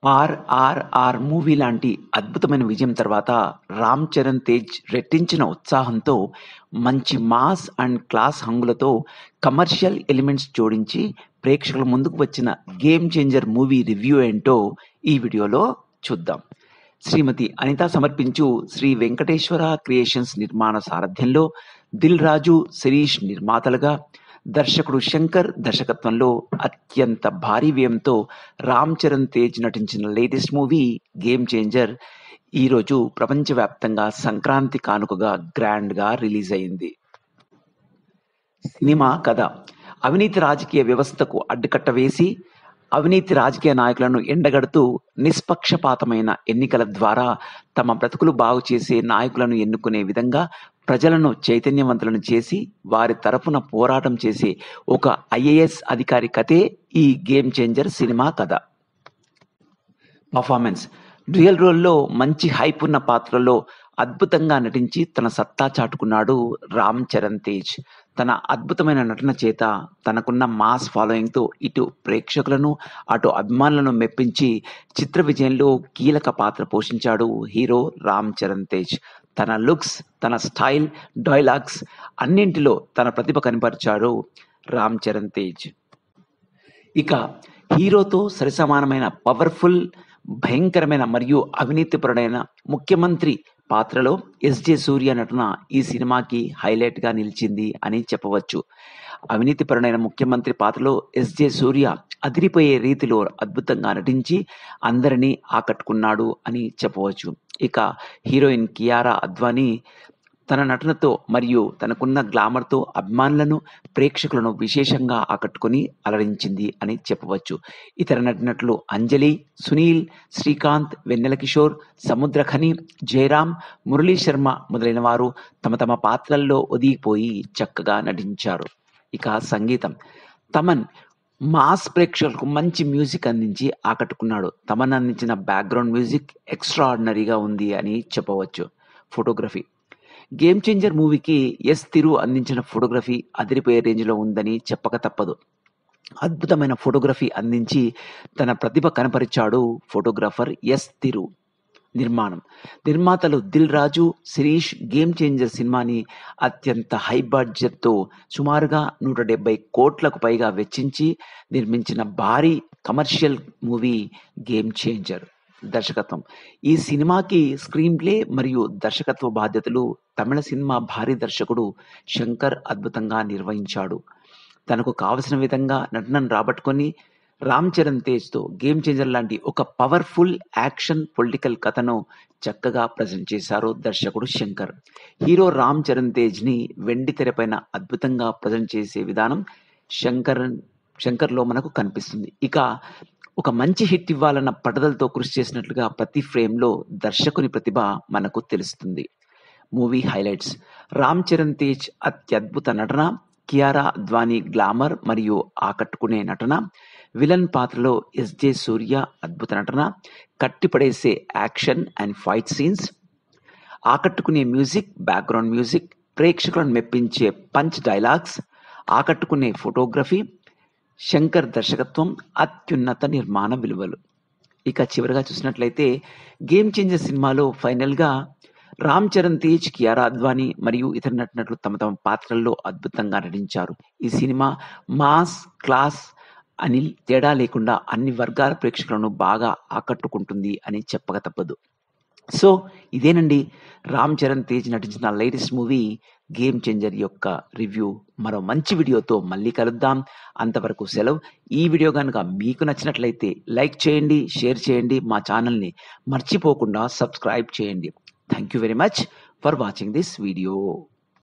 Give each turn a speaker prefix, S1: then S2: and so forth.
S1: 'RRR' movie లాంటి అద్భుతమైన విజయం తర్వాత 'రామ్ చరణ్ తేజ్' రెట్టించిన ఉత్సాహంతో మంచి మాస్ అండ్ క్లాస్ హంగులతో కమర్షియల్ ఎలిమెంట్స్ జోడించి ప్రేక్షకుల ముందుకు వచ్చిన 'గేమ్ చేంజర్' మూవీ రివ్యూ ఏంటో ఈ వీడియోలో చూద్దాం. శ్రీమతి అనిత సమర్పించు శ్రీ వెంకటేశ్వర క్రియేషన్స్ నిర్మాణ సారథ్యంలో దిల్ రాజు, శిరీష్ నిర్మాతలుగా, దర్శకుడు శంకర్ దర్శకత్వంలో అత్యంత భారీ వ్యయంతో రామ్ చరణ్ తేజ్ నటించిన లేటెస్ట్ మూవీ 'గేమ్ చేంజర్' ఈరోజు ప్రపంచవ్యాప్తంగా సంక్రాంతి కానుకగా గ్రాండ్గా రిలీజ్ అయింది. సినిమా కథ అవినీతి రాజకీయ వ్యవస్థకు అడ్డుకట్ట వేసి అవినీతి రాజకీయ నాయకులను ఎండగడుతూ నిష్పక్షపాతమైన ఎన్నికల ద్వారా తమ బ్రతుకులు బాగు చేసే నాయకులను ఎన్నుకునే విధంగా ప్రజలను చైతన్యవంతులను చేసి వారి తరఫున పోరాటం చేసే ఒక ఐఏఎస్ అధికారి కథే ఈ 'గేమ్ చేంజర్' సినిమా కథ. పర్ఫార్మెన్స్ డ్యూయల్ రోల్లో మంచి హైప్ ఉన్న పాత్రలో అద్భుతంగా నటించి తన సత్తా చాటుకున్నాడు రామ్ చరణ్ తేజ్. తన అద్భుతమైన నటన చేత తనకున్న మాస్ ఫాలోయింగ్తో ఇటు ప్రేక్షకులను అటు అభిమానులను మెప్పించి చిత్ర విజయంలో కీలక పాత్ర పోషించాడు హీరో రామ్ చరణ్ తేజ్. తన లుక్స్, తన స్టైల్, డైలాగ్స్ అన్నింటిలో తన ప్రతిభ కనపరిచాడు రామ్ చరణ్ తేజ్. ఇక హీరోతో సరిసమానమైన పవర్ఫుల్, భయంకరమైన మరియు అవినీతిపరుడైన ముఖ్యమంత్రి పాత్రలో ఎస్జే సూర్య నటన ఈ సినిమాకి హైలైట్గా నిలిచింది అని చెప్పవచ్చు. అవినీతిపరుడైన ముఖ్యమంత్రి పాత్రలో ఎస్జే సూర్య అదిరిపోయే రీతిలో అద్భుతంగా నటించి అందరినీ ఆకట్టుకున్నాడు అని చెప్పవచ్చు. ఇక హీరోయిన్ కియారా అద్వానీ తన నటనతో మరియు తనకున్న గ్లామర్తో అభిమానులను, ప్రేక్షకులను విశేషంగా ఆకట్టుకొని అలరించింది అని చెప్పవచ్చు. ఇతర నటినట్లు అంజలి, సునీల్, శ్రీకాంత్, వెన్నెల కిషోర్, సముద్రఖని, జయరాం, మురళీ శర్మ మొదలైన వారు తమ తమ పాత్రల్లో ఒదిగిపోయి చక్కగా నటించారు. ఇక సంగీతం తమన్ మాస్ ప్రేక్షకులకు మంచి మ్యూజిక్ అందించి ఆకట్టుకున్నాడు. తమన్ అందించిన బ్యాక్గ్రౌండ్ మ్యూజిక్ ఎక్స్ట్రాఆర్డినరీగా ఉంది అని చెప్పవచ్చు. ఫోటోగ్రఫీ 'గేమ్ చేంజర్' మూవీకి ఎస్ తిరు అందించిన ఫోటోగ్రఫీ అదిరిపోయే రేంజ్లో ఉందని చెప్పక తప్పదు. అద్భుతమైన ఫోటోగ్రఫీ అందించి తన ప్రతిభ కనపరిచాడు ఫోటోగ్రాఫర్ ఎస్ తిరు. నిర్మాతలు దిల్ రాజు, శిరీష్ 'గేమ్ చేంజర్' సినిమాని అత్యంత హై బడ్జెట్తో సుమారుగా 170 కోట్లకు పైగా వెచ్చించి నిర్మించిన భారీ కమర్షియల్ మూవీ 'గేమ్ చేంజర్'. దర్శకత్వం ఈ సినిమాకి స్క్రీన్ ప్లే మరియు దర్శకత్వ బాధ్యతలు తమిళ సినిమా భారీ దర్శకుడు శంకర్ అద్భుతంగా నిర్వహించాడు. తనకు కావలసిన విధంగా నటనను రాబట్టుకొని రామ్ చరణ్ తేజ్తో 'గేమ్ చేంజర్' లాంటి ఒక పవర్ఫుల్ యాక్షన్ పొలిటికల్ కథను చక్కగా ప్రజెంట్ చేశారు దర్శకుడు శంకర్. హీరో రామ్ చరణ్ తేజ్ని వెండి తెరపైన అద్భుతంగా ప్రజెంట్ చేసే విధానం శంకర్లో మనకు కనిపిస్తుంది. ఇక ఒక మంచి హిట్ ఇవ్వాలన్న పట్టుదలతో కృషి చేసినట్లుగా ప్రతి ఫ్రేమ్లో దర్శకుని ప్రతిభ మనకు తెలుస్తుంది. మూవీ హైలైట్స్ రామ్ చరణ్ తేజ్ అత్యద్భుత నటన, కియారా అద్వానీ గ్లామర్ మరియు ఆకట్టుకునే నటన, విలన్ పాత్రలో ఎస్జే సూర్య అద్భుత నటన, కట్టిపడేసే యాక్షన్ అండ్ ఫైట్ సీన్స్, ఆకట్టుకునే మ్యూజిక్, బ్యాక్గ్రౌండ్ మ్యూజిక్, ప్రేక్షకులను మెప్పించే పంచ్ డైలాగ్స్, ఆకట్టుకునే ఫోటోగ్రఫీ, శంకర్ దర్శకత్వం, అత్యున్నత నిర్మాణ విలువలు. ఇక చివరిగా చూసినట్లయితే 'గేమ్ చేంజర్' సినిమాలో ఫైనల్గా రామ్ చరణ్ తేజ్, కియారా అద్వానీ మరియు ఇతర నటులు తమ తమ పాత్రల్లో అద్భుతంగా నటించారు. ఈ సినిమా మాస్, క్లాస్ అని తేడా లేకుండా అన్ని వర్గాల ప్రేక్షకులను బాగా ఆకట్టుకుంటుంది అని చెప్పక తప్పదు. సో ఇదేనండి రామ్ చరణ్ తేజ్ నటించిన లేటెస్ట్ మూవీ 'గేమ్ చేంజర్' యొక్క రివ్యూ. మరో మంచి వీడియోతో మళ్ళీ కలుద్దాం. అంతవరకు సెలవు. ఈ వీడియో కనుక మీకు నచ్చినట్లయితే లైక్ చేయండి, షేర్ చేయండి, మా ఛానల్ని మర్చిపోకుండా సబ్స్క్రైబ్ చేయండి. Thank you very much for watching this video.